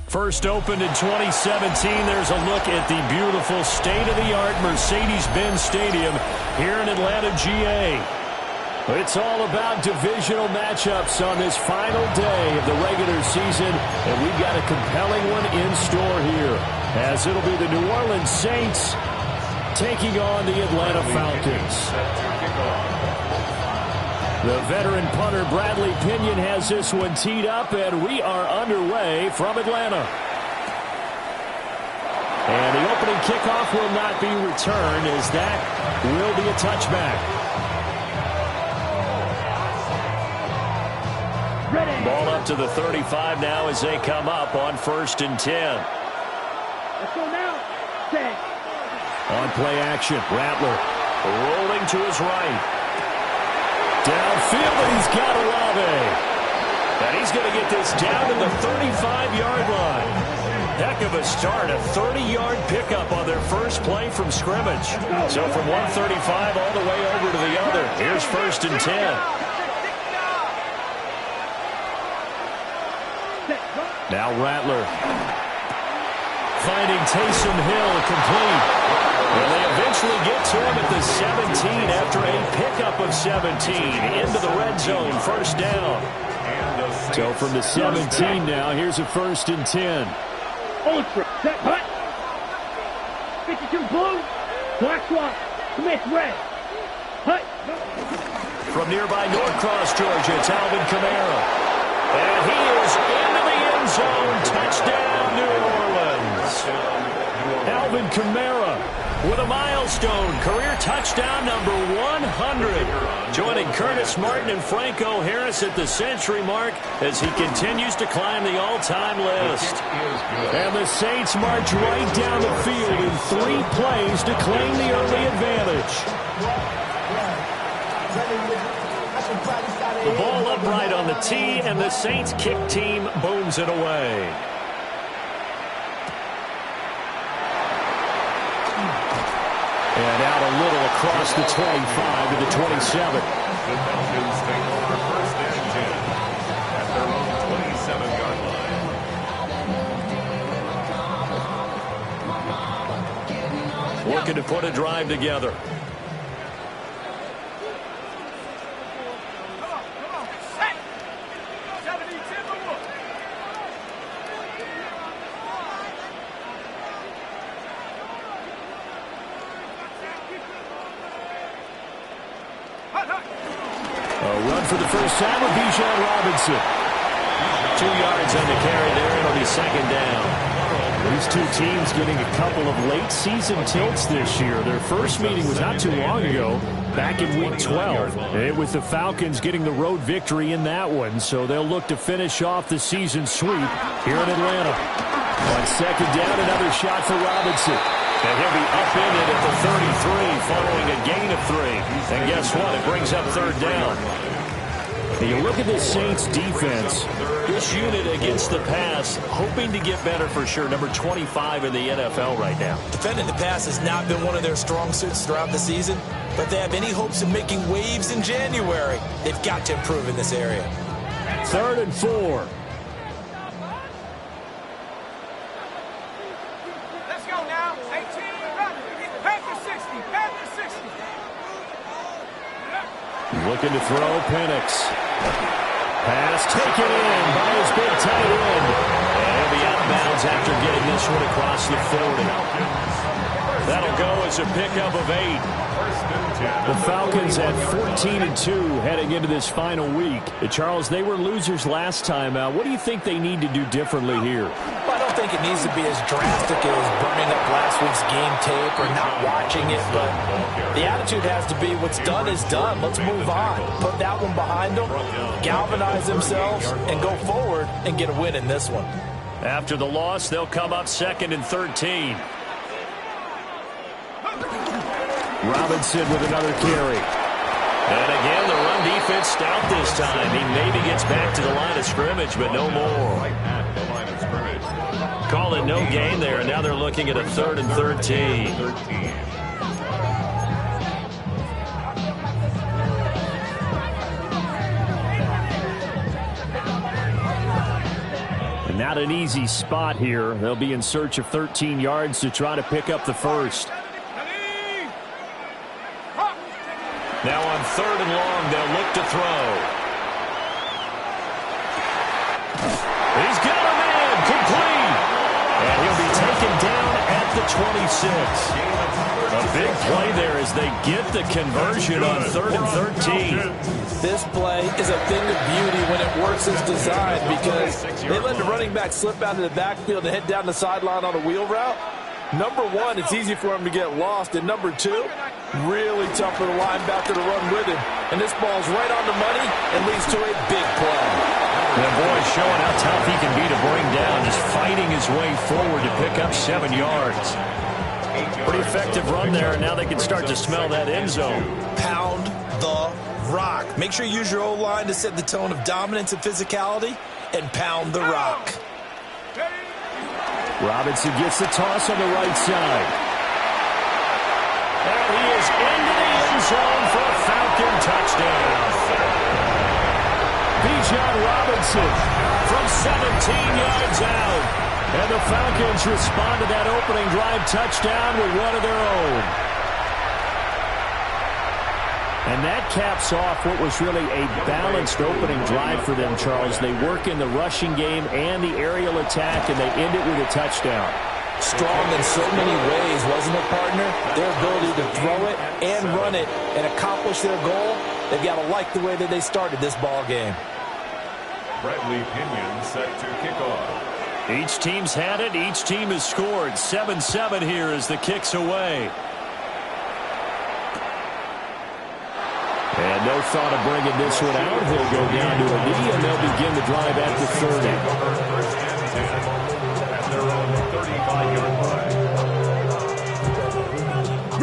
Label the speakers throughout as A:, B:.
A: First opened in 2017. There's a look at the beautiful state-of-the-art Mercedes-Benz Stadium here in Atlanta, GA. It's all about divisional matchups on this final day of the regular season, and we've got a compelling one in store here, as it'll be the New Orleans Saints taking on the Atlanta Falcons. The veteran punter Bradley Pinion has this one teed up, and we are underway from Atlanta. And the opening kickoff will not be returned, as that will be a touchback. Ball up to the 35 now as they come up on 1st and 10.
B: Let's go now. 10.
A: On play action, Rattler rolling to his right. Downfield, and he's got Olave. And he's going to get this down to the 35-yard line. Heck of a start, a 30-yard pickup on their first play from scrimmage. So from 135 all the way over to the other. Here's 1st and 10. Now Rattler finding Taysom Hill complete. And they eventually get to him at the 17 after a pickup of 17 into the red zone, 1st down. So from the 17 now, here's a 1st and 10.
B: Ultra, set, hut. 52 blue, black swap, Smith red. Hut.
A: From nearby Norcross, Georgia, it's Alvin Kamara. And he is into the end zone. Touchdown, New Orleans. Alvin Kamara with a milestone career touchdown number 100. Joining Curtis Martin and Franco Harris at the century mark as he continues to climb the all-time list. And the Saints march right down the field in 3 plays to claim the early advantage. The ball upright on the tee, and the Saints kick team booms it away. And out a little across the 25 to the 27.
C: The Falcons take over 1st and 10 at their own 27-yard line.
A: Looking to put a drive together. For the first time with Bijan Robinson. 2 yards on the carry there. It'll be 2nd down. These two teams getting a couple of late season tilts this year. Their first meeting was not too long ago, back in week 12. And with the Falcons getting the road victory in that one, so they'll look to finish off the season sweep here in Atlanta. On 2nd down, another shot for Robinson. And he'll be upended at the 33 following a gain of 3. And guess what? It brings up 3rd down. You look at this Saints defense. This unit against the pass, hoping to get better for sure. Number 25 in the NFL right now.
D: Defending the pass has not been one of their strong suits throughout the season, but they have any hopes of making waves in January. They've got to improve in this area.
A: 3rd and 4.
E: Let's go now. 18, Panther 60, Panther 60.
A: Looking to throw, Penix. Pass taken in by his big tight end. And he'll be out of bounds after getting this one across the 40. That'll go as a pickup of 8. The Falcons at 14-2 heading into this final week. Charles, they were losers last time out. What do you think they need to do differently here?
D: Well, I don't think it needs to be as drastic as burning up last week's game tape or not watching it, but the attitude has to be what's done is done. Let's move on. Put that one behind them, galvanize themselves, and go forward and get a win in this one.
A: After the loss, they'll come up 2nd and 13. Robinson with another carry. And again, the run defense stout this time. He maybe gets back to the line of scrimmage, but no more. Call it no gain there. Now they're looking at a 3rd and 13. Not an easy spot here. They'll be in search of 13 yards to try to pick up the first. Now on 3rd and long, they'll look to throw. He's got a man, complete. And he'll be taken down at the 26. A big play there as they get the conversion on 3rd and 13.
D: This play is a thing of beauty when it works as designed because they let the running back slip out of the backfield and head down the sideline on a wheel route. Number one, it's easy for him to get lost. And number two, really tough for the linebacker to run with him. And this ball's right on the money and leads to a big play.
A: The boy showing how tough he can be to bring down, just fighting his way forward to pick up 7 yards. Pretty effective run there, and now they can start to smell that end zone.
D: Pound the rock. Make sure you use your O-line to set the tone of dominance and physicality, and pound the rock.
A: Robinson gets the toss on the right side. And he is into the end zone for a Falcon touchdown. Bijan Robinson from 17 yards out. And the Falcons respond to that opening drive touchdown with one of their own. And that caps off what was really a balanced opening drive for them, Charles. They work in the rushing game and the aerial attack, and they end it with a touchdown.
D: Strong in so many ways, wasn't it, partner? Their ability to throw it and run it and accomplish their goal, they've got to like the way that they started this ball game.
C: Bradley Pinion set to kick off.
A: Each team's had it. Each team has scored. 7-7 here as the kick's away. And no thought of bringing this one out. He'll go down to a knee, and they'll begin the drive at the 30.
C: At their own 35-yard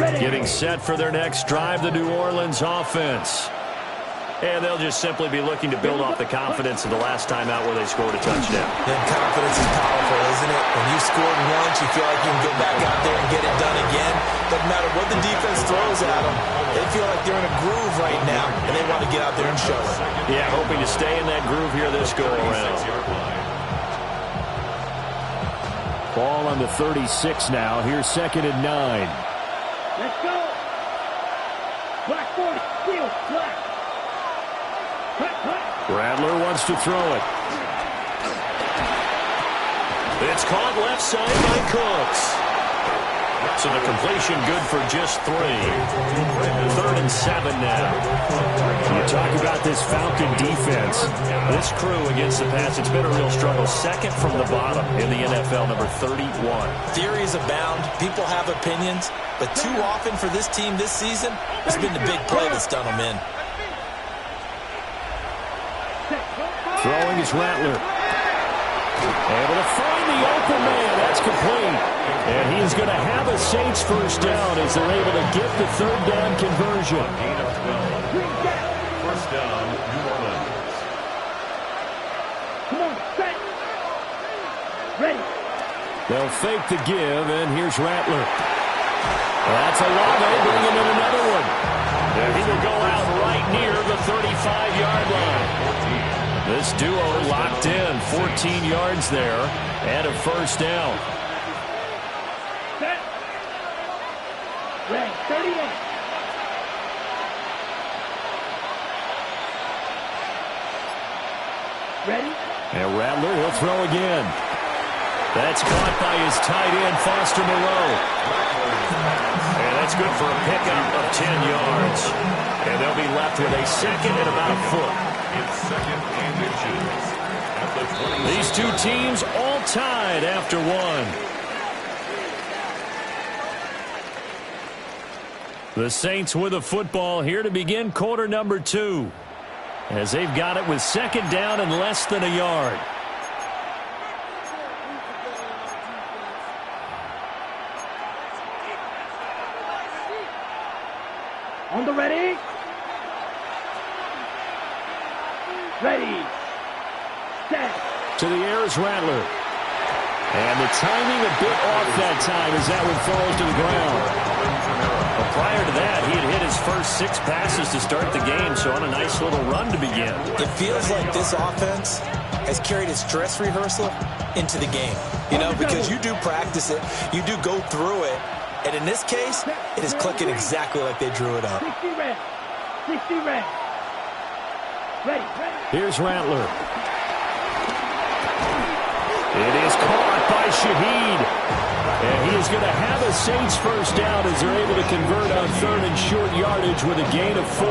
C: line.
A: Getting set for their next drive, the New Orleans offense. And they'll just simply be looking to build off the confidence of the last time out where they scored a touchdown.
D: And confidence is powerful, isn't it? When you've scored once, you feel like you can go back out there and get it done again. Doesn't matter what the defense throws at them. They feel like they're in a groove right now, and they want to get out there and show it.
A: Yeah, hoping to stay in that groove here this go-around. Ball on the 36 now. Here's 2nd and 9.
B: Let's go. Black 40. Steal. Black.
A: Rattler wants to throw it. It's caught left side by Cooks. So the completion good for just 3. 3rd and 7 now. You talk about this Falcon defense. This crew against the pass, it's been a real struggle. 2nd from the bottom in the NFL, number 31.
D: Theories abound. People have opinions. But too often for this team this season, it's been the big play that's done them in.
A: Throwing is Rattler. Able to find the open man. That's complete. And he is going to have a Saints first down as they're able to get the 3rd down conversion.
C: First down, New Orleans.
B: Come on, set. Ready.
A: They'll fake the give, and here's Rattler. That's Olave bringing in another one. And he will go out right near the 35-yard line. This duo locked in, 14 yards there, and a first down.
B: Set. Ready. 38. Ready.
A: And Rattler, he'll throw again. That's caught by his tight end, Foster Moreau. And that's good for a pickup of 10 yards. And they'll be left with a 2nd and about a foot.
C: It's 2nd and inches. At the 20.
A: These two teams all tied after one. The Saints with a football here to begin quarter number 2. As they've got it with 2nd down and less than a yard.
B: On the ready. Ready. Set.
A: To the air is Rattler. And the timing a bit off that time as that one falls to the ground. But prior to that, he had hit his first 6 passes to start the game, so on a nice little run to begin.
D: It feels like this offense has carried its dress rehearsal into the game. You know, because you do practice it, you do go through it, and in this case, it is clicking exactly like they drew it up.
B: 60 red. 60 red. Ready.
A: Here's Rattler. It is caught by Shaheed. And he is going to have a Saints first down as they're able to convert on third and short yardage with a gain of 4.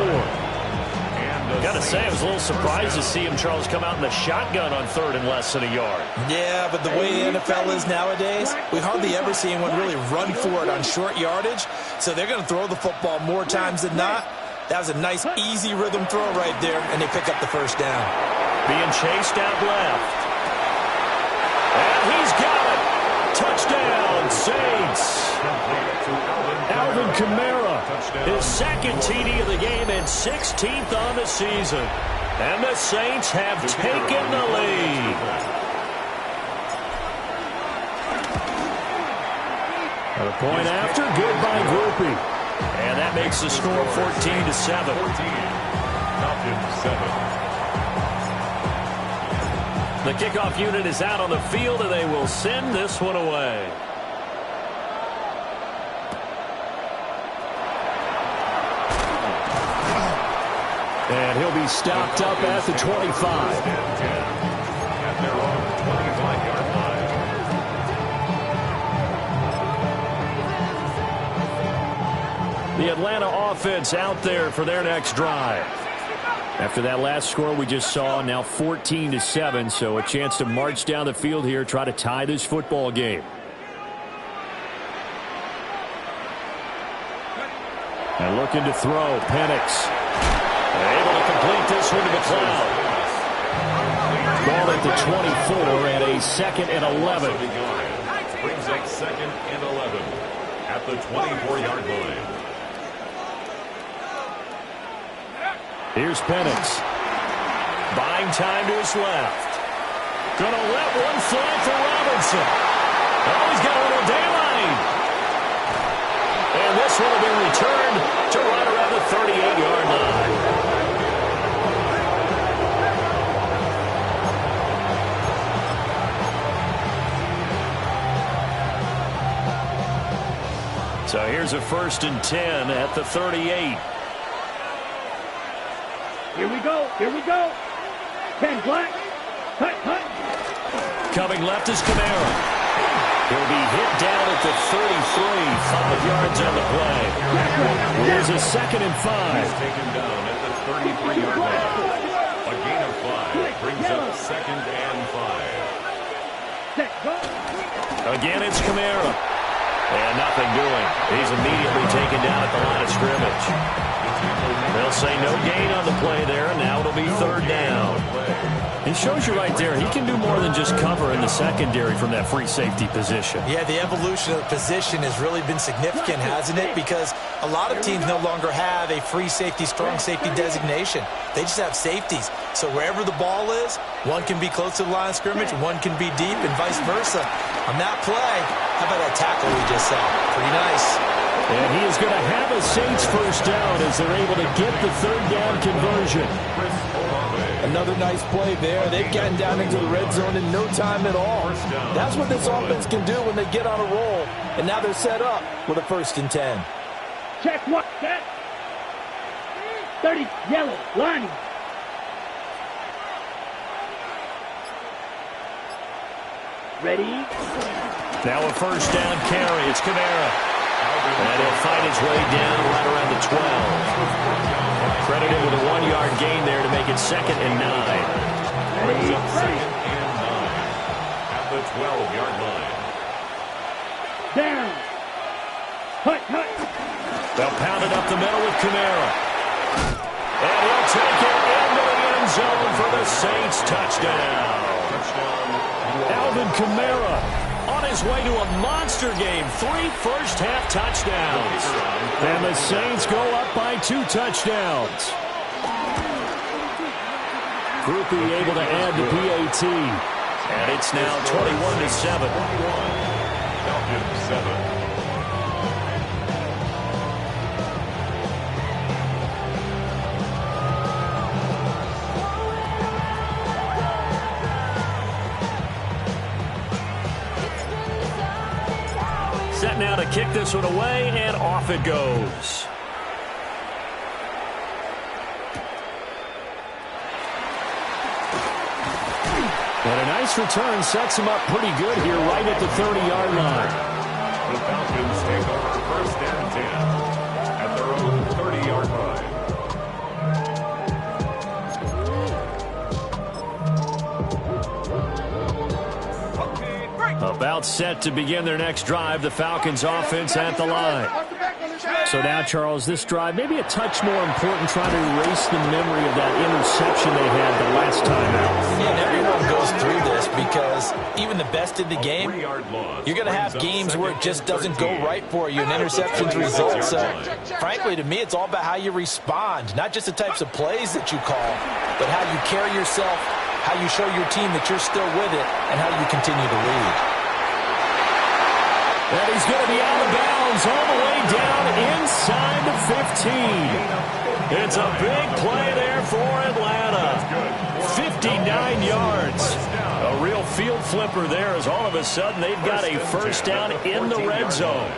A: Got to say, I was a little surprised to see him, Charles, come out in the shotgun on third and less than a yard.
D: Yeah, but the way the NFL is nowadays, we hardly ever see anyone really run for it on short yardage. So they're going to throw the football more times than not. That was a nice, easy rhythm throw right there, and they pick up the first down.
A: Being chased out left. And he's got it. Touchdown, Saints. Alvin Kamara, his second TD of the game and 16th on the season. And the Saints have taken the lead. A point after, good by Groupie. And that makes the score 14-7. The kickoff unit is out on the field, and they will send this one away. And he'll be stopped up at the 25.
C: At their own 25-yard line.
A: The Atlanta offense out there for their next drive. After that last score we just saw, now 14-7, so a chance to march down the field here, try to tie this football game. And looking to throw, Penix. Able to complete this one to McLeod. Ball at the 24 and a 2nd and 11.
C: Brings up 2nd and 11 at the 24-yard line.
A: Here's Penix. Buying time to his left. Gonna let one fly for Robinson. Oh, he's got a little daylight. And this one will be returned to right around the 38-yard line. So here's a 1st and 10 at the 38.
B: Here we go. 10 black. Cut.
A: Coming left is Kamara. He'll be hit down at the 33. 5 yards on the play. Here's a 2nd and 5.
C: He's taken down at the 33-yard line. A gain of 5 brings up 2nd and 5.
A: Again, it's Kamara. And nothing doing. He's immediately taken down at the line of scrimmage. They'll say no gain on the play there, and now it'll be 3rd down. It shows you right there, he can do more than just cover in the secondary from that free safety position.
D: Yeah, the evolution of the position has really been significant, hasn't it? Because a lot of teams no longer have a free safety, strong safety designation. They just have safeties. So wherever the ball is, one can be close to the line of scrimmage, one can be deep, and vice versa. On that play, how about that tackle we just saw? Pretty nice.
A: And he is going to have a Saints first down as they're able to get the 3rd down conversion.
F: Another nice play there. They've gotten down into the red zone in no time at all. That's what this offense can do when they get on a roll. And now they're set up with a 1st and 10.
B: Check what? Set. 30, yellow, lining. Ready?
A: Now a 1st down carry. It's Kamara. And he'll find his way down right around the 12. Credited with a 1-yard gain there to make it 2nd and 9.
C: Brings up 2nd and 9 at the 12-yard line.
B: Down. Cut.
A: They'll pound it up the middle with Kamara. And he'll take it into the end zone for the Saints touchdown. Alvin Kamara on his way to a monster game. 3 first-half touchdowns. And the Saints go up by 2 touchdowns. Groupie able to add the PAT. And it's now 21-7.
C: Falcons 7.
A: set now to kick this one away, and off it goes. And a nice return sets him up pretty good here right at the 30-yard line.
C: The Falcons take over first and 10 at their own 30-yard line.
A: About set to begin their next drive, the Falcons offense at the line. So now, Charles, this drive maybe a touch more important, trying to erase the memory of that interception they had the last time out.
D: Yeah, and everyone goes through this because even the best in the game, you're going to have games where it just doesn't go right for you and interceptions result. So, frankly, to me, it's all about how you respond, not just the types of plays that you call, but how you carry yourself, how you show your team that you're still with it, and how you continue to lead.
A: And he's going to be out of bounds all the way down inside the 15. It's a big play there for Atlanta. 59 yards. A real field flipper there as all of a sudden they've got a first down in the red zone.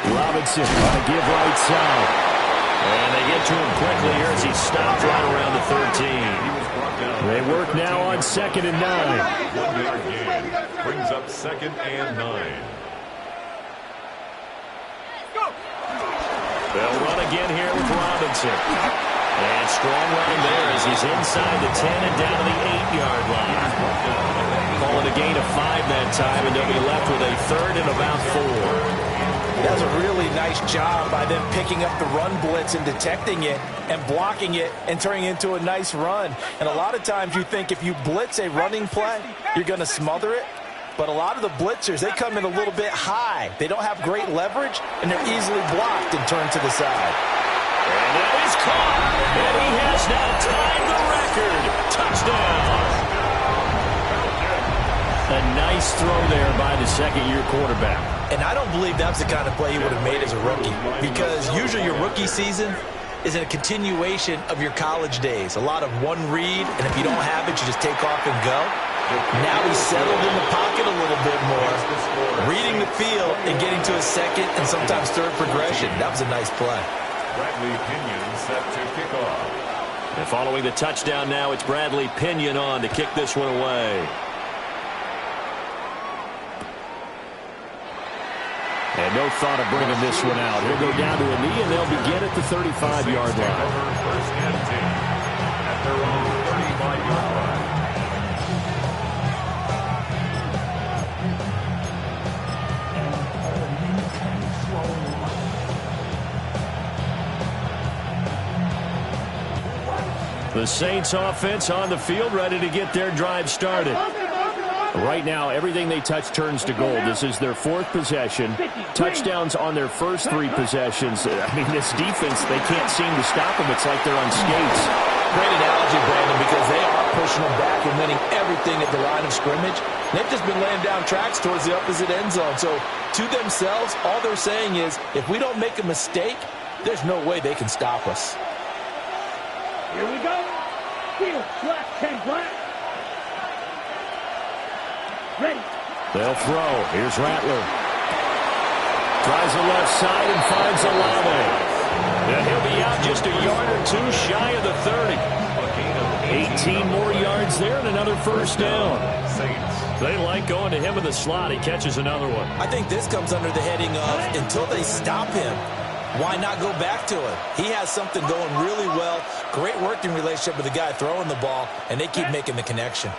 A: Robinson on a give right side. And they get to him quickly here as he stopped right around the 13. They work now on 2nd and 9.
C: 1 yard gain brings up 2nd and 9.
A: They'll run again here with Robinson. And strong running there as he's inside the 10 and down to the 8-yard line. Calling a gain of 5 that time, and they'll be left with a 3rd and about 4.
D: That was a really nice job by them picking up the run blitz and detecting it and blocking it and turning it into a nice run. And a lot of times you think if you blitz a running play, you're going to smother it. But a lot of the blitzers, they come in a little bit high. They don't have great leverage, and they're easily blocked and turned to the side.
A: And that is caught. And he has now tied the record. Touchdown. A nice throw there by the second-year quarterback.
D: And I don't believe that's the kind of play he would have made as a rookie, because usually your rookie season is a continuation of your college days. A lot of one read, and if you don't have it, you just take off and go. Now he's settled in the pocket a little bit more, reading the field and getting to a second and sometimes third progression. That was a nice play.
C: Bradley Pinion set to kick off.
A: And following the touchdown now, it's Bradley Pinion on to kick this one away. And no thought of bringing this one out. He'll go down to a knee, and they'll begin at the 35-yard line.
C: First and 10 at their own 35-yard line.
A: The Saints offense on the field, ready to get their drive started. Right now, everything they touch turns to gold. This is their 4th possession. Touchdowns on their first 3 possessions. I mean, this defense, they can't seem to stop them. It's like they're on skates.
D: Great analogy, Brandon, because they are pushing them back and winning everything at the line of scrimmage. They've just been laying down tracks towards the opposite end zone. So, to themselves, all they're saying is, if we don't make a mistake, there's no way they can stop us.
B: Here we go. Field, black, 10 black. Ready.
A: They'll throw. Here's Rattler. Tries the left side and finds Olave. And he'll be out just a yard or 2 shy of the 30. 18 more yards there and another first down. They like going to him in the slot. He catches another one.
D: I think this comes under the heading of, until they stop him, why not go back to it? He has something going really well. Great working relationship with the guy throwing the ball, and they keep making the connection.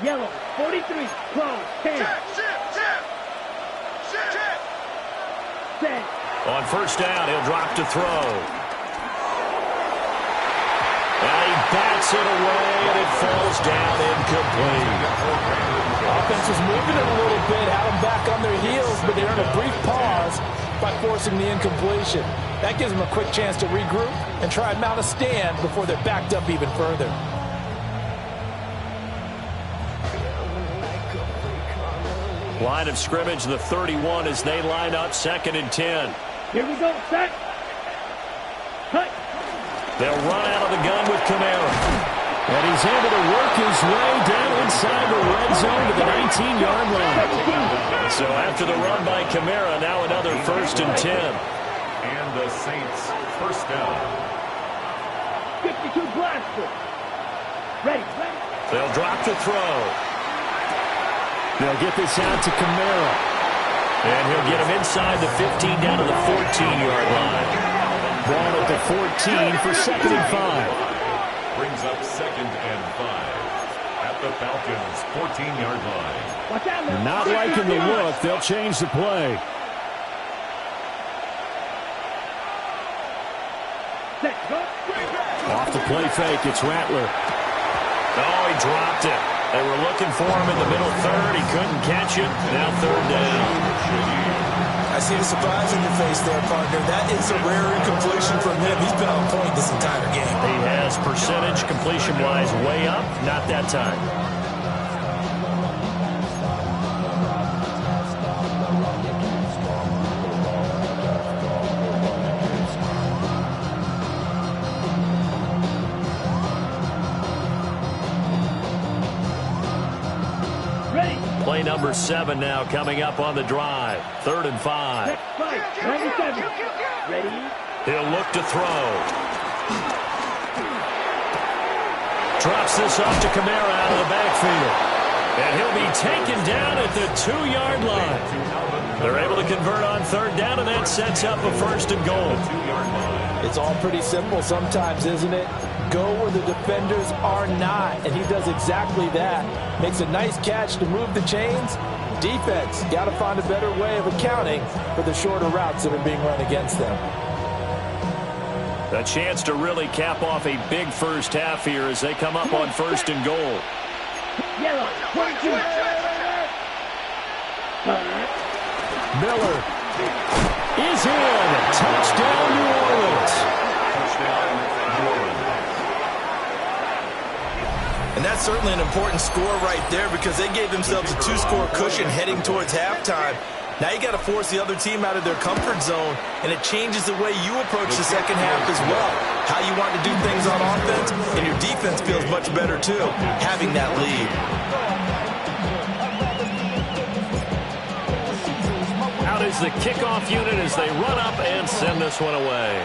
B: Yellow, 43, close, 10. Set.
A: On first down, he'll drop to throw. And he bats it away, and it falls down incomplete.
D: Offense is moving it a little bit, had them back on their heels, but they earn a brief pause by forcing the incompletion. That gives them a quick chance to regroup and try and mount a stand before they're backed up even further.
A: Line of scrimmage, the 31, as they line up 2nd and 10.
B: Here we go, set. Cut.
A: They'll run out of the gun with Kamara. And he's able to work his way down inside the red zone to the 19-yard line. So after the run by Kamara, now another 1st and 10.
C: And the Saints first down.
B: 52 blaster. Ready.
A: They'll drop to throw. They'll get this out to Kamara. And he'll get him inside the 15 down to the 14-yard line. Ball at the 14 for 2nd and 5.
C: Brings up 2nd and 5 at the Falcons' 14-yard line.
B: Watch out, man.
A: Not liking the look. They'll change the play.
B: Set, go.
A: Off the play fake, it's Rattler. Oh, he dropped it. They were looking for him in the middle third. He couldn't catch it. Now 3rd down.
F: I see the surprise in your face there, partner. That is a rare incompletion from him. He's been on point this entire game.
A: He has percentage completion-wise way up. Not that time. Play number 7 now coming up on the drive. 3rd and 5.
B: Next fight, 97. Ready.
A: He'll look to throw. Drops this off to Kamara out of the backfield. And he'll be taken down at the 2-yard line. They're able to convert on 3rd down, and that sets up a 1st and goal.
F: It's all pretty simple sometimes, isn't it? Go where the defenders are not, and he does exactly that. Makes a nice catch to move the chains. Defense, got to find a better way of accounting for the shorter routes that are being run against them.
A: A chance to really cap off a big first half here as they come up on 1st and goal.
B: Yellow. 22.
A: Miller is in. Touchdown, New Orleans.
C: Touchdown, New Orleans.
F: And that's certainly an important score right there because they gave themselves a 2-score cushion heading towards halftime. Now you got to force the other team out of their comfort zone, and it changes the way you approach the second half as well. How you want to do things on offense, and your defense feels much better too, having that lead.
A: Out is the kickoff unit as they run up and send this one away.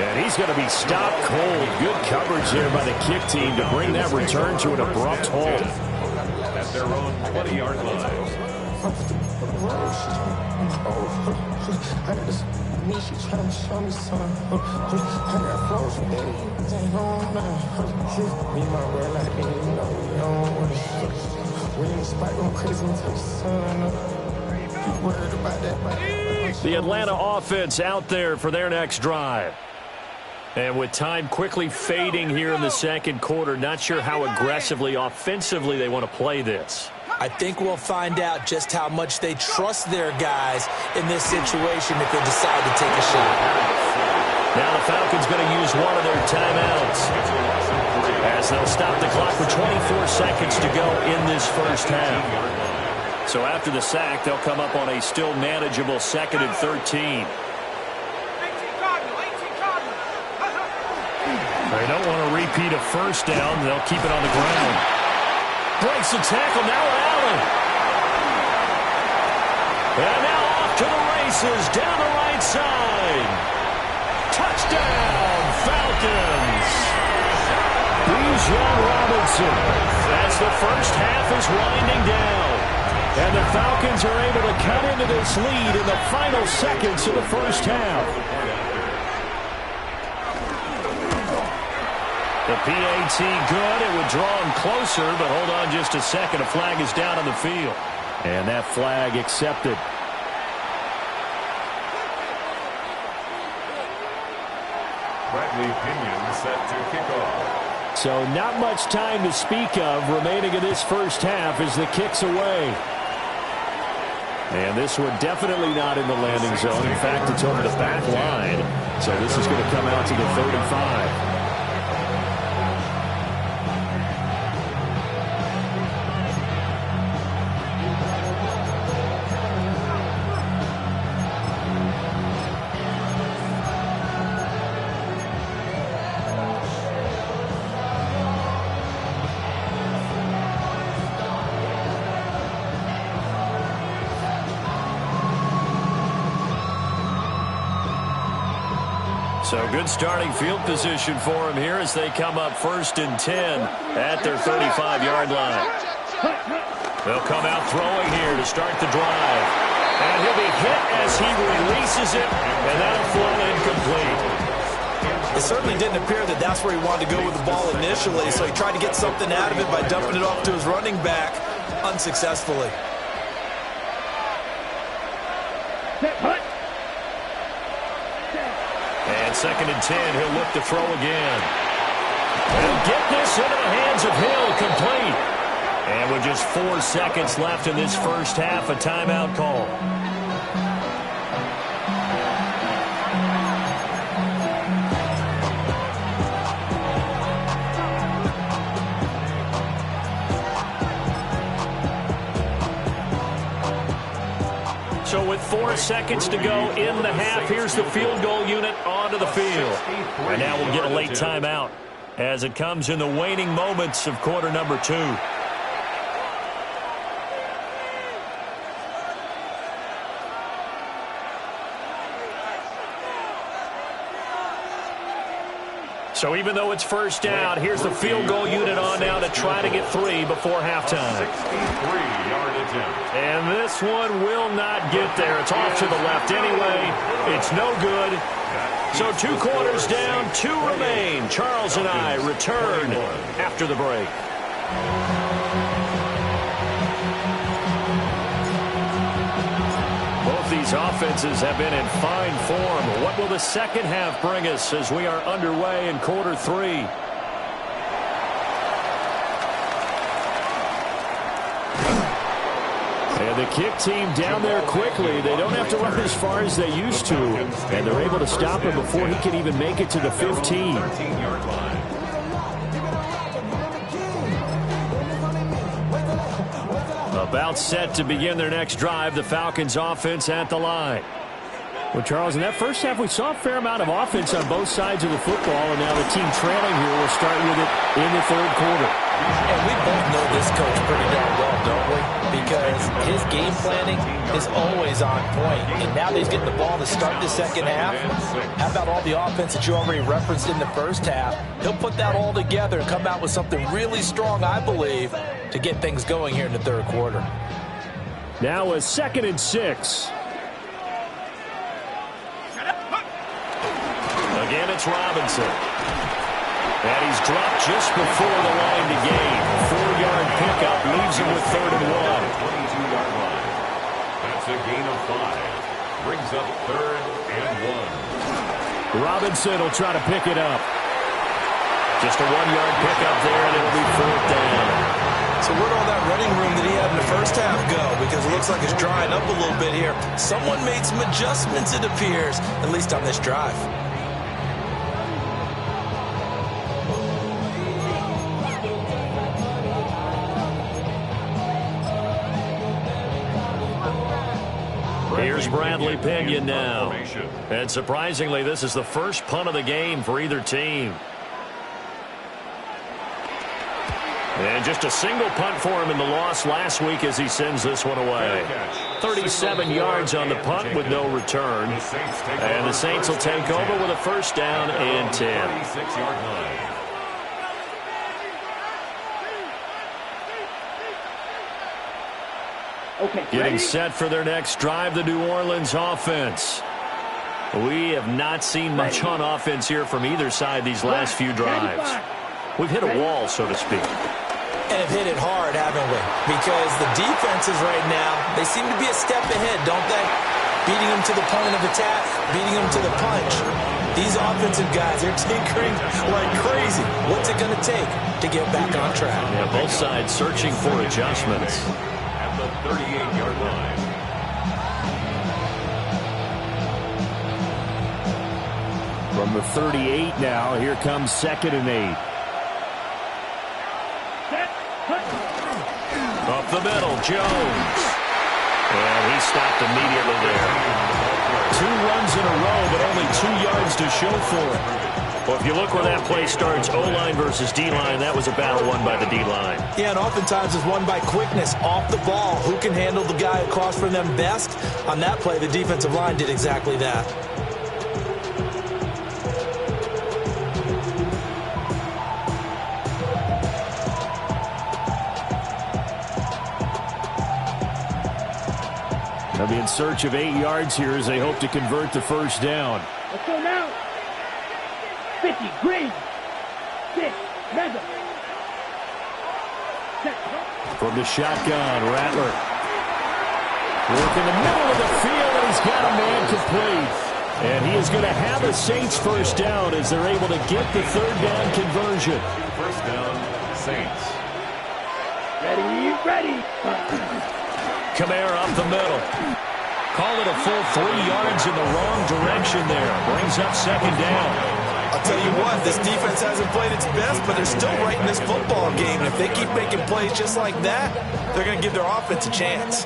A: And he's going to be stopped cold. Good coverage there by the kick team to bring that return to an abrupt halt.
C: At their own 20-yard line.
A: The Atlanta offense out there for their next drive. And with time quickly fading here in the second quarter, not sure how aggressively, offensively they want to play this.
F: I think we'll find out just how much they trust their guys in this situation if they decide to take a shot.
A: Now the Falcons going to use one of their timeouts as they'll stop the clock with 24 seconds to go in this first half. So after the sack, they'll come up on a still manageable 2nd and 13. They don't want to repeat a first down. They'll keep it on the ground. Breaks the tackle. Now Allen. And now off to the races down the right side. Touchdown, Falcons. Bijan Robinson. As the first half is winding down. And the Falcons are able to cut into this lead in the final seconds of the first half. The PAT good. It would draw him closer, but hold on just a second. A flag is down on the field. And that flag accepted.
C: Bradley Pinion set to kick off.
A: So not much time to speak of remaining in this first half as the kick's away. And this one definitely not in the landing zone. In fact, it's over the back line. So this is going to come out to the 3rd and 5. So good starting field position for him here as they come up 1st and 10 at their 35-yard line. They'll come out throwing here to start the drive. And he'll be hit as he releases it, and that'll fall incomplete.
F: It certainly didn't appear that that's where he wanted to go with the ball initially, so he tried to get something out of it by dumping it off to his running back unsuccessfully.
A: And 2nd and 10, he'll look to throw again. He'll get this into the hands of Hill, complete. And with just 4 seconds left in this first half, a timeout call. So with 4 seconds to go in the half, here's the field goal unit onto the field. And now we'll get a late timeout as it comes in the waning moments of quarter number 2. So even though it's first down, here's the field goal unit on now to try to get 3 before halftime.
C: 63-yard attempt.
A: And this one will not get there. It's off to the left anyway. It's no good. So 2 quarters down, 2 remain. Charles and I return after the break. Both these offenses have been in fine form. What will the second half bring us as we are underway in quarter 3? And the kick team down there quickly. They don't have to run as far as they used to. And they're able to stop him before he can even make it to the 15.
C: 13-yard line.
A: About set to begin their next drive, the Falcons offense at the line. Well, Charles, in that first half, we saw a fair amount of offense on both sides of the football, and now the team trailing here will start with it in the 3rd quarter.
D: And we both know this coach pretty darn well, don't we? Because his game planning is always on point. And now that he's getting the ball to start the second half, how about all the offense that you already referenced in the first half? He'll put that all together and come out with something really strong, I believe, to get things going here in the 3rd quarter.
A: Now a 2nd and 6. Again, it's Robinson. And he's dropped just before the line to gain. 4-yard pickup leaves him with 3rd and 1.
C: 22-yard line. That's a gain of 5. Brings up 3rd and 1.
A: Robinson will try to pick it up. Just a 1-yard pickup there, and it'll be 4th down.
F: So where'd all that running room that he had in the first half go? Because it looks like it's drying up a little bit here. Someone made some adjustments, it appears, at least on this drive.
A: Here's Bradley Pinion now. And surprisingly, this is the first punt of the game for either team. And just a single punt for him in the loss last week as he sends this one away. 37 yards on the punt with no return. And the Saints will take over with a 1st down and 10.
C: 36-yard line.
B: Okay,
A: Getting set for their next drive, the New Orleans offense. We have not seen much on offense here from either side these last few drives. We've hit a wall, so to speak.
F: And have hit it hard, haven't we? Because the defenses right now, they seem to be a step ahead, don't they? Beating them to the point of attack, beating them to the punch. These offensive guys, they're tinkering like crazy. What's it going to take to get back on track?
A: Yeah, both sides searching for adjustments.
C: At the 38-yard line.
A: From the 38 now, here comes 2nd and 8. Up the middle, Jones. And he stopped immediately there. 2 runs in a row, but only 2 yards to show for it. Well, if you look where that play starts, O-line versus D-line, that was a battle won by the D-line.
F: Yeah, and oftentimes it's won by quickness off the ball. Who can handle the guy across from them best? On that play, the defensive line did exactly that.
A: be in search of 8 yards here as they hope to convert the first down.
B: Let's go now. 50, green. 6, mega.
A: From the shotgun, Rattler. Work in the middle of the field, and he's got a man complete. And he is going to have a Saints first down as they're able to get the third down conversion.
C: First down, Saints.
B: Ready.
A: Kamara up the middle. Call it a full 3 yards in the wrong direction there. Brings up second down.
F: I'll tell you what, this defense hasn't played its best, but they're still right in this football game. And if they keep making plays just like that, they're going to give their offense a chance.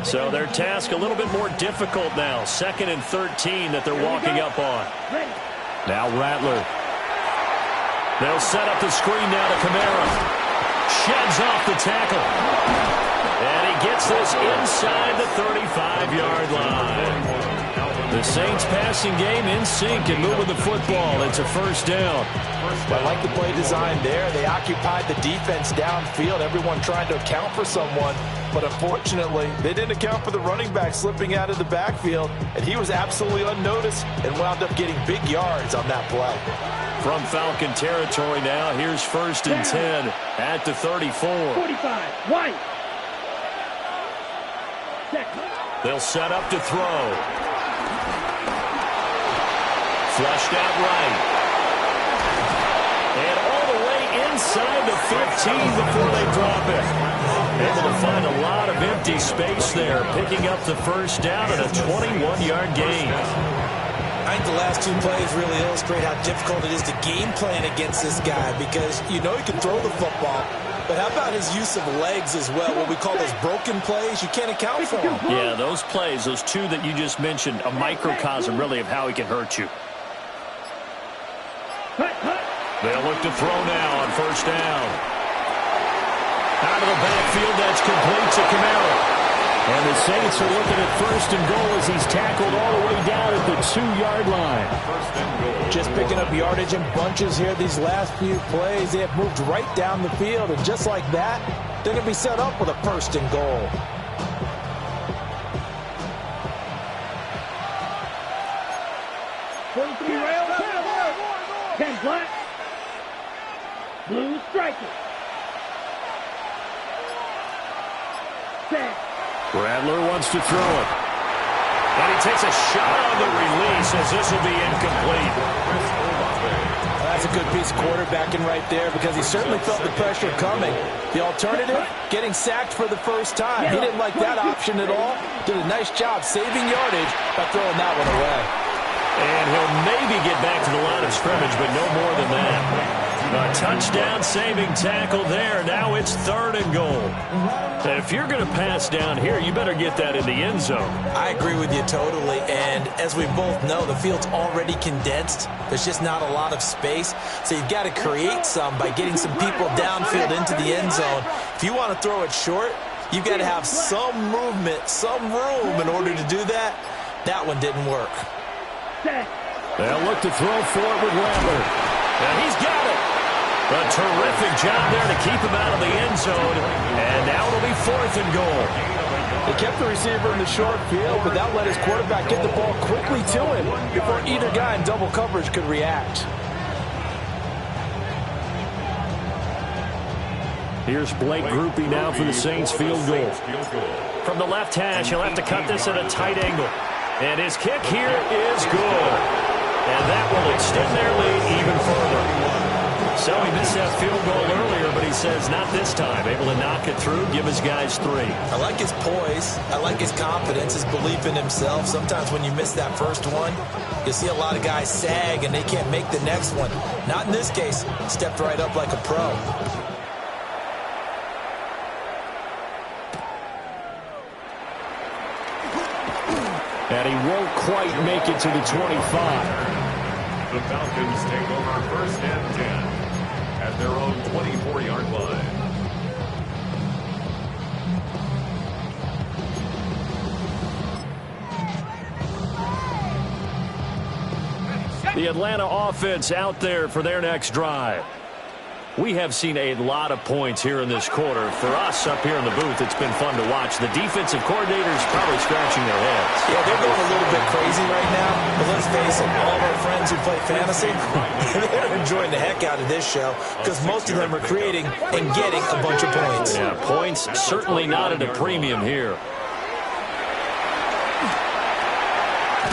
A: So their task a little bit more difficult now. 2nd and 13 that they're walking up on. Now Rattler. They'll set up the screen now to Kamara. Sheds off the tackle. And he gets this inside the 35-yard line. The Saints passing game in sync and moving the football. It's a first down.
D: I like the play design there. They occupied the defense downfield, everyone trying to account for someone. But unfortunately, they didn't account for the running back slipping out of the backfield. And he was absolutely unnoticed and wound up getting big yards on that play.
A: From Falcon territory now, here's 1st and 10 at the 34.
B: 45, White.
A: They'll set up to throw. Flushed out right. And all the way inside the 15 before they drop it. Able to find a lot of empty space there, picking up the first down at a 21-yard gain.
D: I think the last 2 plays really illustrate how difficult it is to game plan against this guy because you know he can throw the football. But how about his use of legs as well, what we call those broken plays? You can't account for them.
A: Yeah, those plays, those 2 that you just mentioned, a microcosm really of how he can hurt you. They'll look to throw now on first down. Out of the backfield, that's complete to Kamara. And the Saints are looking at 1st and goal as he's tackled all the way down at the 2-yard line.
D: Just picking up yardage in bunches here these last few plays. They have moved right down the field, and just like that, they're going to be set up with a 1st and goal.
B: Ken Black. Blue striker. Set.
A: Rattler wants to throw it. And he takes a shot on the release as this will be incomplete.
D: That's a good piece of quarterbacking right there because he certainly felt the pressure coming. The alternative, getting sacked for the first time. He didn't like that option at all. Did a nice job saving yardage by throwing that one away.
A: And he'll maybe get back to the line of scrimmage, but no more than that. A touchdown-saving tackle there. Now it's 3rd and goal. And if you're going to pass down here, you better get that in the end zone.
D: I agree with you totally. And as we both know, the field's already condensed. There's just not a lot of space. So you've got to create some by getting some people downfield into the end zone. If you want to throw it short, you've got to have some movement, some room in order to do that. That one didn't work.
A: They'll look to throw for it with Rattler. And he's got it. A terrific job there to keep him out of the end zone. And now it'll be 4th and goal.
D: They kept the receiver in the short field, but that let his quarterback get the ball quickly to him before either guy in double coverage could react.
A: Here's Blake Grupe now for the Saints field goal. From the left hash, he'll have to cut this at a tight angle. And his kick here is good. And that will extend their lead even further. So he missed that field goal earlier, but he says not this time. Able to knock it through, give his guys 3.
D: I like his poise. I like his confidence, his belief in himself. Sometimes when you miss that first one, you see a lot of guys sag and they can't make the next one. Not in this case. Stepped right up like a pro.
A: And he won't quite make it to the 25.
C: The Falcons take over 1st and 10 at their own 24-yard line.
A: The Atlanta offense out there for their next drive. We have seen a lot of points here in this quarter. For us up here in the booth, it's been fun to watch. The defensive coordinators probably scratching their heads.
D: Yeah, they're going a little bit crazy right now. But let's face it, all of our friends who play fantasy, they're enjoying the heck out of this show because most of them are creating and getting a bunch of points.
A: Yeah, points certainly not at a premium here.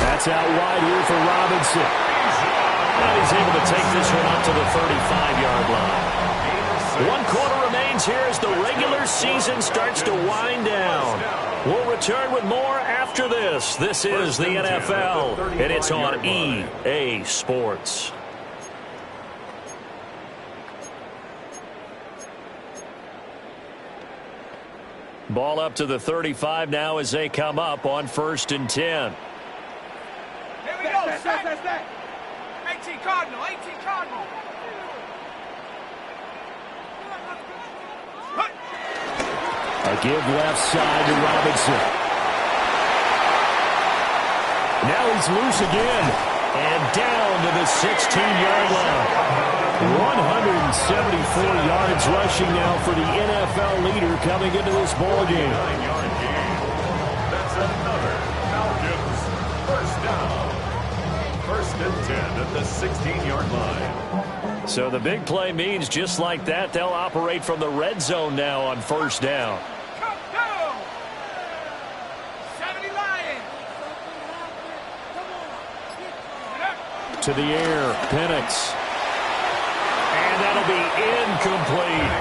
A: That's out wide here for Robinson. And he's able to take this one up to the 35-yard line. 1 quarter remains here as the regular season starts to wind down. We'll return with more after this. This is the NFL, and it's on EA Sports. Ball up to the 35 now as they come up on 1st and 10.
E: Here we go. Set. 18 Cardinal. 18 Cardinal.
A: A give left side to Robinson. Now he's loose again. And down to the 16-yard line. 174 yards rushing now for the NFL leader coming into this ball game.
C: 9-yard gain. That's another Falcons first down. 1st and 10 at the 16-yard line.
A: So the big play means just like that, they'll operate from the red zone now on 1st down.
E: Come down. 70 Lions.
A: To the air, Penix. And that'll be incomplete.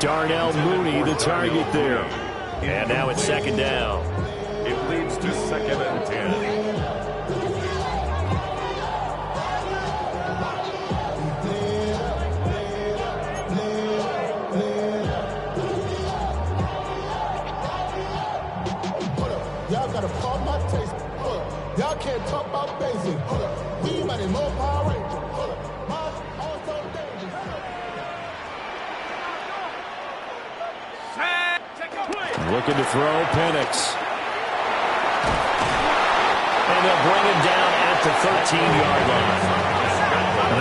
A: Darnell Mooney, the target there. And now it's 2nd down.
C: It leads to 2nd and 10.
G: Y'all gotta pump my taste. Y'all can't talk about basic. We might more Power Ranger. Also dangerous.
A: Looking to throw, Penix. And they'll bring him down at the 13-yard line.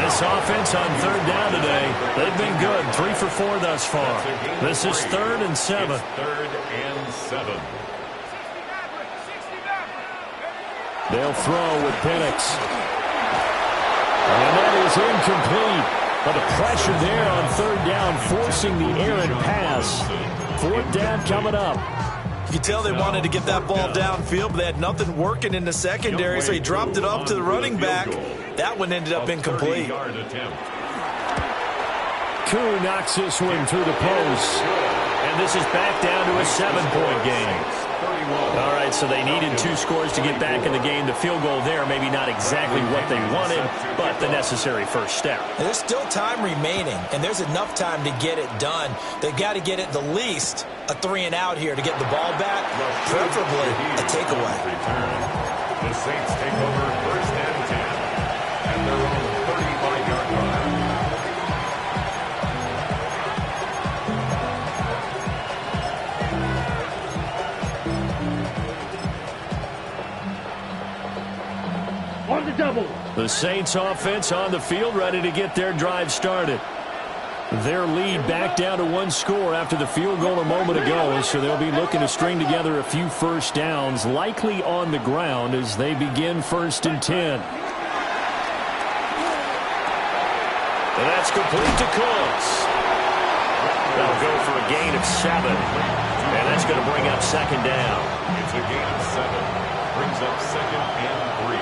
A: This offense on 3rd down today, they've been good. 3 for 4 thus far. This is 3rd and 7.
C: 3rd and 7.
A: They'll throw with Penix. And that is incomplete. But the pressure there on 3rd down, forcing the errant pass. 4th down coming up.
F: You can tell they wanted to get that ball downfield, but they had nothing working in the secondary, so he dropped it off to the running back. That one ended up incomplete.
A: Koo knocks this one through the post. And this is back down to a 7-point game. All right, so they needed 2 scores to get back in the game. The field goal there, maybe not exactly what they wanted, but the necessary first step.
D: And there's still time remaining, and there's enough time to get it done. They've got to get it the least a 3-and-out here to get the ball back, preferably a takeaway.
C: The Saints take over 1st and 10 at their own 35-yard line.
B: On the double.
A: The Saints offense on the field, ready to get their drive started. Their lead back down to 1 score after the field goal a moment ago, so they'll be looking to string together a few first downs, likely on the ground as they begin 1st and 10. And that's complete to Cooks. That'll go for a gain of 7, and that's going to bring up 2nd down.
C: It's a gain of 7. Brings up 2nd and 3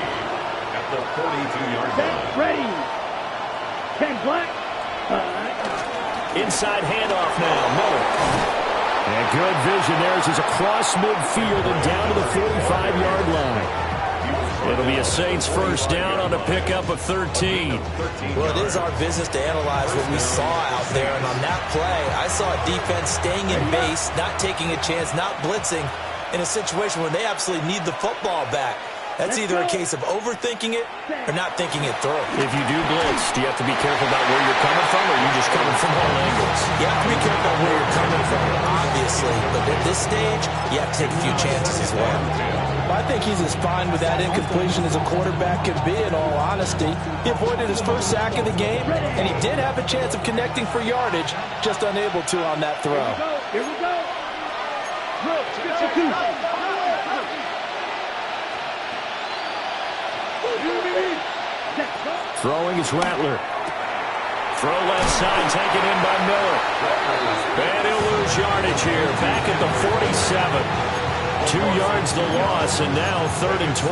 C: at the 42-yard line.
B: Ready. Ken Black.
A: Inside handoff now, Miller. And good vision there as he's across midfield and down to the 45-yard line. It'll be a Saints first down on a pickup of 13.
D: Well, it is our business to analyze what we saw out there, and on that play, I saw a defense staying in base, not taking a chance, not blitzing, in a situation where they absolutely need the football back. That's either a case of overthinking it or not thinking it through.
A: If you do blitz, do you have to be careful about where you're coming from, or are you just coming from all angles?
D: You have to be careful where you're coming from, obviously. But at this stage, you have to take a few chances as well.
F: I
D: think he's as fine with that incompletion as a quarterback can be, in all honesty. He avoided his first sack of the game, and he did have a chance of connecting for yardage, just unable to on that throw.
B: Here we go.
A: Throwing is Rattler. Throw left side, taken in by Miller. And he'll lose yardage here. Back at the 47. 2 yards the loss, and now 3rd and 12.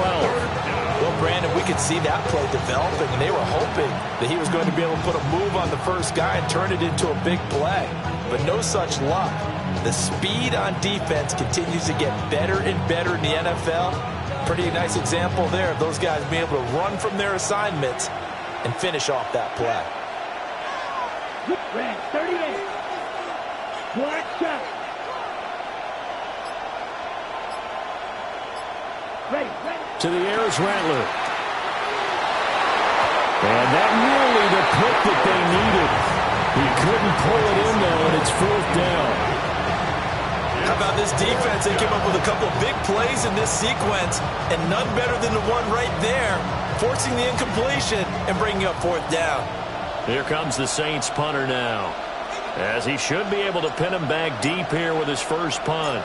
D: Well, Brandon, we could see that play developing, and they were hoping that he was going to be able to put a move on the first guy and turn it into a big play. But no such luck. The speed on defense continues to get better and better in the NFL. Pretty nice example there of those guys being able to run from their assignments and finish off that play.
B: Red 38. Black shot. Ready.
A: To the air is Rattler. And that nearly the pick that they needed. He couldn't pull it in, though, and it's 4th down.
F: How about this defense? They came up with a couple of big plays in this sequence, and none better than the one right there, forcing the incompletion and bringing up 4th down.
A: Here comes the Saints punter now, as he should be able to pin him back deep here with his first punt.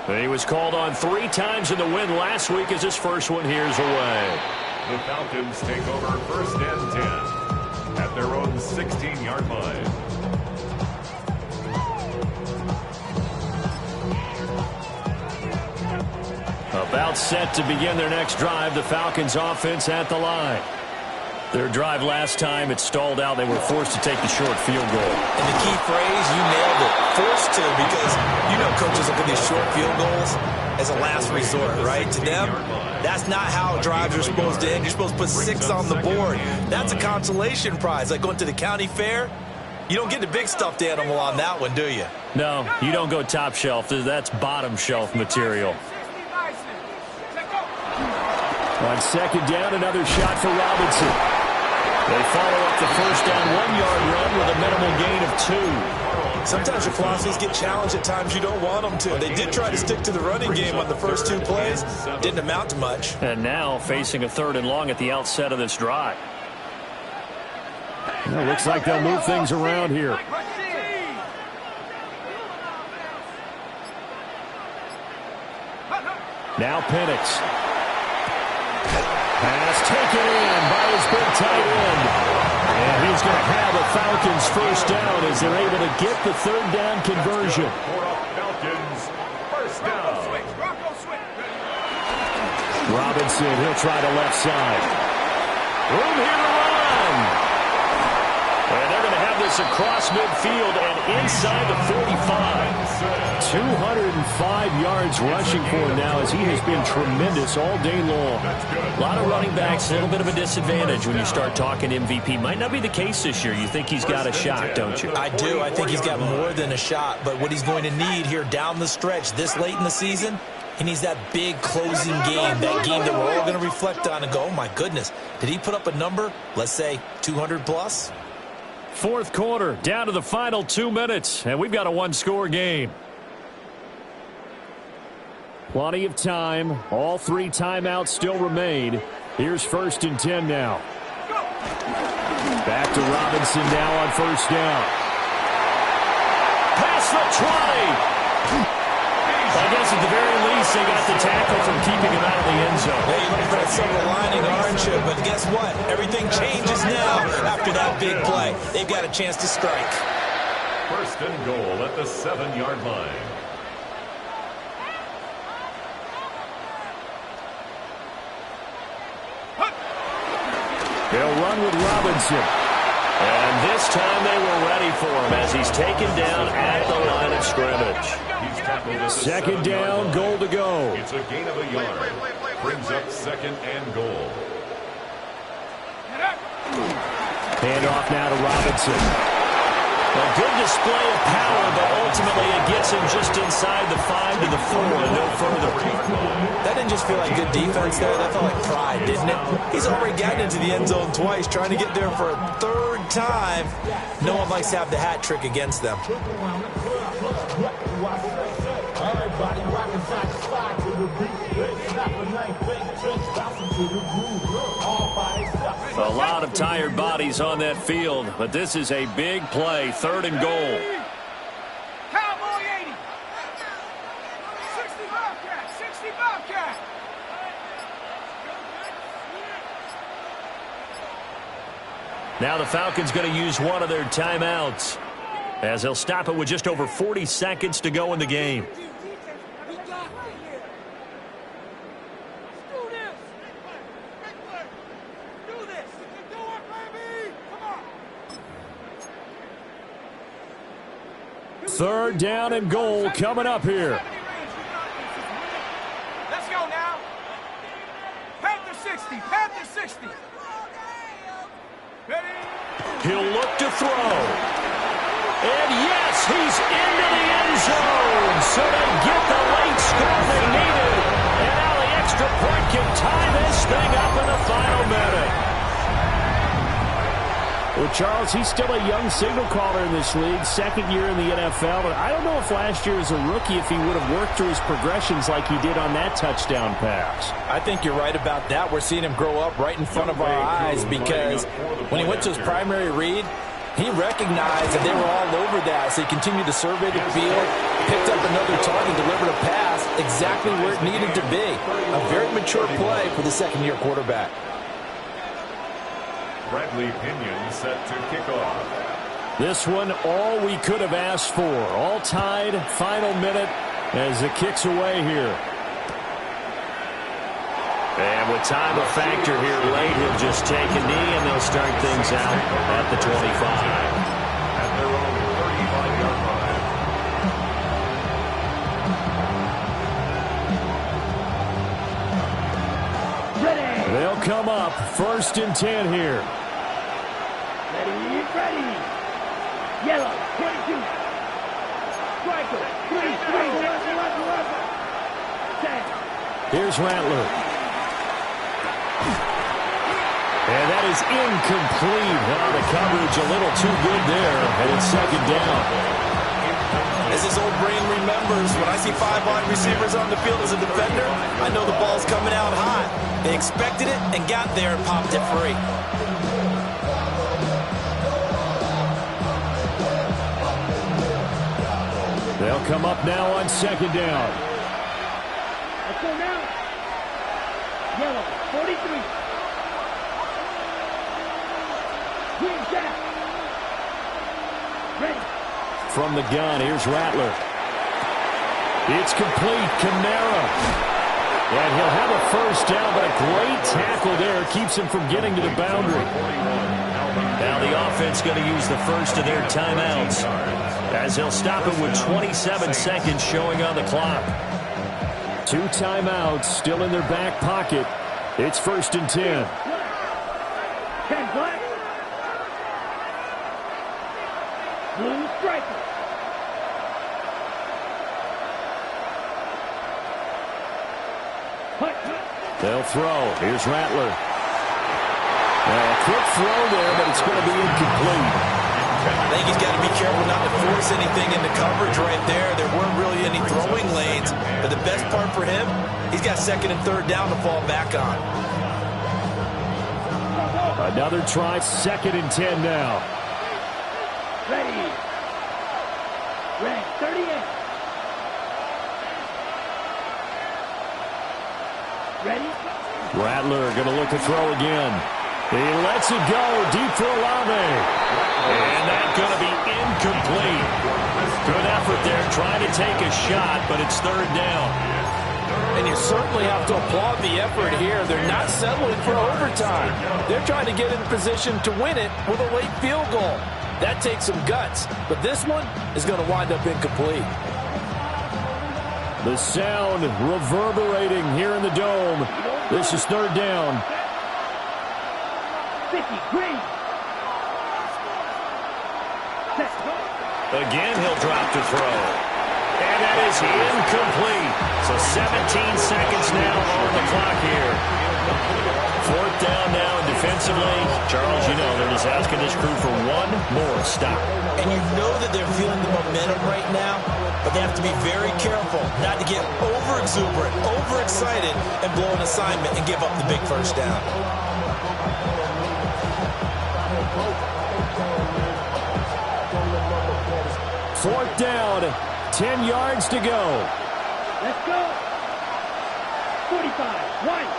A: He was called on 3 times in the win last week as his first one here's away.
C: The Falcons take over 1st and 10 at their own 16-yard line.
A: About set to begin their next drive, the Falcons offense at the line. Their drive last time, it stalled out. They were forced to take the short field goal.
F: And the key phrase, you nailed it, forced to, because you know coaches look at these short field goals as a last resort, right? To them, that's not how drives are supposed to end. You're supposed to put 6 on the board. That's a consolation prize, like going to the county fair. You don't get the big stuffed animal on that one, do you?
A: No, you don't go top shelf. That's bottom shelf material. On 2nd down, another shot for Robinson. They follow up the first down 1-yard run with a minimal gain of 2.
F: Sometimes your philosophies get challenged at times you don't want them to. They did try to stick to the running game on the first 2 plays. Didn't amount to much.
A: And now facing a 3rd and long at the outset of this drive. Well, looks like they'll move things around here. Now Penix. Pass taken in by his big tight end. And he's going to have a Falcons first down as they're able to get the 3rd down conversion.
C: Falcons first down.
A: Robinson, he'll try the left side. Room here to run. And they're going to have this across midfield and inside the 45. 205 yards rushing for him now as he has been tremendous all day long. A lot of running backs, a little bit of a disadvantage when you start talking MVP. Might not be the case this year. You think he's got a shot, don't you?
D: I do. I think he's got more than a shot. But what he's going to need here down the stretch this late in the season, he needs that big closing game, that game that we're all going to reflect on and go, oh, my goodness, did he put up a number, let's say 200 plus?
A: 4th quarter, down to the final 2 minutes, and we've got a 1-score game. Plenty of time. All 3 timeouts still remain. Here's 1st and 10 now. Back to Robinson now on 1st down. Pass the 20. I guess at the very least, they got the tackle from keeping him out of the end zone.
F: Yeah, you're looking for that silver lining, aren't you? But guess what? Everything changes now after that big play. They've got a chance to strike.
C: 1st and goal at the 7-yard line.
A: They'll run with Robinson. And this time they were ready for him as he's taken down at the line of scrimmage. 2nd down, goal to go.
C: It's a gain of a yard. Brings up 2nd and goal.
A: Hand off now to Robinson. A good display of power, but ultimately it gets him just inside the 5 to the 4 and no further.
D: That didn't just feel like good defense there. That felt like pride, didn't it? He's already gotten into the end zone twice, trying to get there for a 3rd time. No one likes to have the hat trick against them.
G: Everybody rocking side to side.
A: A lot of tired bodies on that field, but this is a big play, 3rd and goal.
E: Cowboy 80. 60 Bobcat. 60 Bobcat.
A: Now the Falcons going to use one of their timeouts, as they'll stop it with just over 40 seconds to go in the game. Third down and goal coming up here.
E: Let's go now. Panther 60. Panther 60. Ready?
A: He'll look to throw. And yes, he's into the end zone. So they get the late score they needed. And now the extra point can tie this thing up in the final minute.
H: Well, Charles, he's still a young signal caller in this league, 2nd year in the NFL. And I don't know if last year as a rookie, if he would have worked through his progressions like he did on that touchdown pass.
D: I think you're right about that. We're seeing him grow up right in front of our eyes because when he went to his primary read, he recognized that they were all over that. So he continued to survey the field, picked up another target, delivered a pass exactly where it needed to be. A very mature play for the 2nd-year quarterback.
C: Bradley Pinion set to kick off.
A: This one, all we could have asked for. All tied, final minute as it kicks away here. And with time a factor here late, he'll just take a knee and they'll start things out at the 25.
C: At their own 35-yard line.
B: Ready.
A: They'll come up 1st and 10 here.
B: Ready. Yellow, 22. Striker, 3.
A: Here's Rattler. And that is incomplete. Oh, the coverage a little too good there, and it's 2nd down.
F: As his old brain remembers, when I see 5 wide receivers on the field as a defender, I know the ball's coming out hot. They expected it and got there and popped it free.
A: They'll come up now on 2nd down.
B: Let's go now. Yellow, 43. Green jack. Ready.
A: From the gun, here's Rattler. It's complete. Kamara. And he'll have a 1st down, but a great tackle there keeps him from getting to the boundary. Now the offense going to use the first of their timeouts, as they'll stop it with 27 seconds showing on the clock. 2 timeouts still in their back pocket. It's 1st and 10.
B: 10 black. Blue striker.
A: They'll throw. Here's Rattler. A quick throw there, but it's going to be incomplete.
F: I think he's got to be careful not to force anything into coverage right there. There weren't really any throwing lanes. But the best part for him, he's got 2nd and 3rd down to fall back on.
A: Another try, 2nd and 10 now.
B: Ready. 38. Ready.
A: Rattler going to look to throw again. He lets it go deep for Olave. And that's going to be incomplete. Good effort there trying to take a shot, but it's 3rd down.
D: And you certainly have to applaud the effort here. They're not settling for overtime. They're trying to get in position to win it with a late field goal. That takes some guts, but this one is going to wind up incomplete.
A: The sound reverberating here in the dome. This is 3rd down.
B: 50, green.
A: Again, he'll drop to throw. And that is incomplete. So 17 seconds now on the clock here. 4th down now and defensively, Charles, you know, they're just asking this crew for one more stop.
F: And you know that they're feeling the momentum right now, but they have to be very careful not to get over-exuberant, over-excited, and blow an assignment and give up the big first down.
H: Fourth down, 10 yards to go.
B: Let's go. 45, one.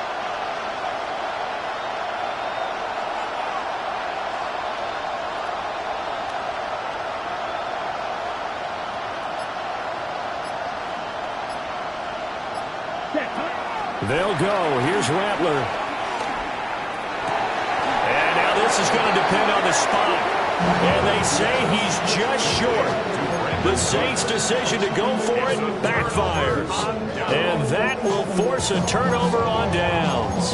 H: They'll go. Here's Rattler.
A: And now this is going to depend on the spot. And they say he's just short. The Saints' decision to go for it backfires. And that will force a turnover on downs.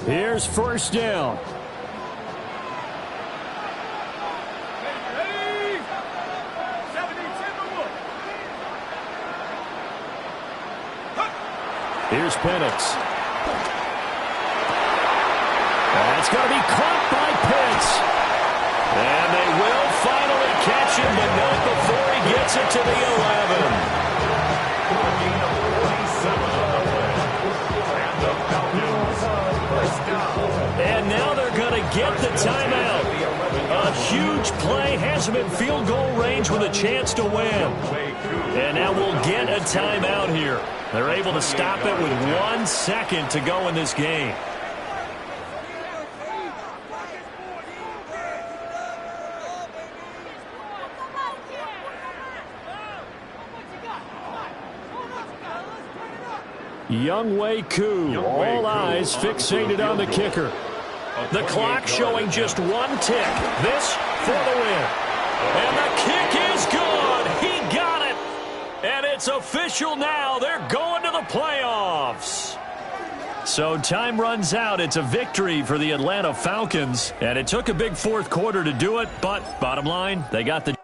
H: Here's first down. Here's Penix. That's going to be caught by Pitts.
A: And they will finally catch him, but not before he gets it to the 11. And now they're going to get the timeout. A huge play, has him in field goal range with a chance to win. And now we'll get a timeout here. They're able to stop it with 1 second to go in this game.
H: Younghoe Koo, all eyes fixated on the kicker.
A: The clock showing just 1 tick. This for the win. And the kick is good. He got it. And it's official now. They're going to the playoffs. So time runs out. It's a victory for the Atlanta Falcons. And it took a big fourth quarter to do it. But bottom line, they got the